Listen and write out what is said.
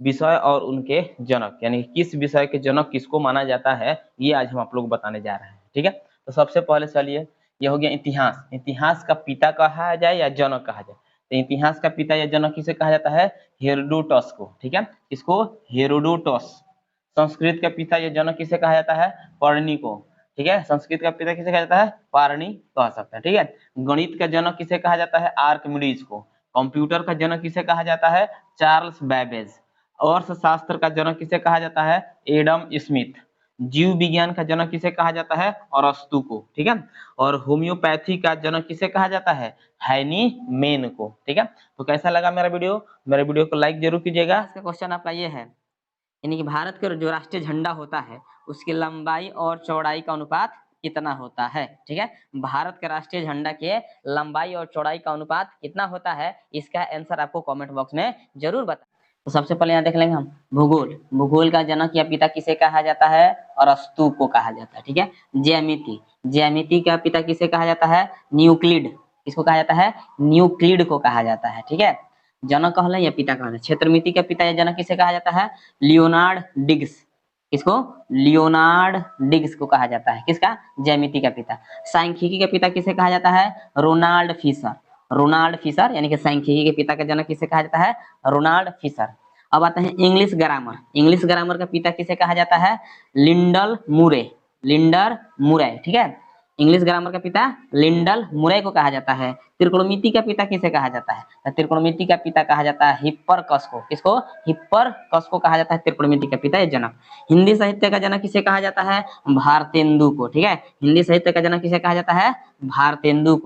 विषय और उनके जनक, यानी किस विषय के जनक किसको माना जाता है, ये आज हम आप लोग बताने जा रहे हैं। ठीक है, तो सबसे पहले चलिए, ये हो गया इतिहास। इतिहास का पिता कहा जाए या जनक कहा जाए, तो इतिहास का पिता या जनक किसे कहा जाता है? हेरोडोटस को। ठीक है, इसको हेरोडोटस। संस्कृत का पिता या जनक किसे कहा जाता है? पाणिनि को। ठीक है, संस्कृत का पिता किसे कहा जाता है? पाणिनि कह सकते हैं। ठीक है, गणित का जनक किसे कहा जाता है? आर्किमिडीज को। कंप्यूटर का जनक किसे कहा जाता है? Charles Babbage. अर्थशास्त्र का जनक किसे कहा जाता है? Adam Smith. जीव विज्ञान का जनक किसे कहा जाता है? अरस्तु को। ठीक है, और होम्योपैथी का जनक किसे कहा जाता है? हैनी मेन को। ठीक है, तो कैसा लगा मेरा वीडियो? मेरे वीडियो को लाइक जरूर कीजिएगा। इसका क्वेश्चन आपका ये है, यानी कि भारत का जो राष्ट्रीय झंडा होता है उसकी लंबाई और चौड़ाई का अनुपात कितना होता है? ठीक है, भारत के राष्ट्रीय झंडा के लंबाई और चौड़ाई का अनुपात कितना होता है, इसका आंसर आपको कमेंट बॉक्स में जरूर बता। तो सबसे पहले यहाँ देख लेंगे हम भूगोल। भूगोल का जनक या पिता किसे कहा जाता है? अरस्तु को कहा जाता है। ठीक है, ज्यामिति। ज्यामिति का पिता किसे कहा जाता है? न्यूक्लिड। किसको कहा जाता है? न्यूक्लिड को कहा जाता है। ठीक है, जनक कहला या पिता कहला। क्षेत्रमिति का पिता या जनक किसे कहा जाता है? Leonard digs. किसको? लियोनार्ड डिग्स को कहा जाता है। किसका? ज्यामिति का पिता। सांख्यिकी का पिता किसे कहा जाता है? Ronald Fisher. रोनाल्ड फिशर, यानी कि सांख्यिकी के पिता का जनक किसे कहा जाता है? Ronald Fisher. अब आते हैं इंग्लिश ग्रामर। इंग्लिश ग्रामर का पिता किसे कहा जाता है? लिंडल मुरे। लिंडर मुरे। ठीक है, इंग्लिश ग्रामर का पिता लिंडल मुरे को कहा जाता है। त्रिकोणमिति का पिता किसे कहा जाता है? तो त्रिकोणमिति का पिता कहा जाता है हिप्परकस को। किसको? हिप्परकस को कहा जाता है त्रिकोणमिति का पिता या जनक। हिंदी साहित्य का जनक किसे कहा जाता है? भारतेंदु को। ठीक है, हिंदी साहित्य का जनक किसे कहा जाता है? भारतेंदु को।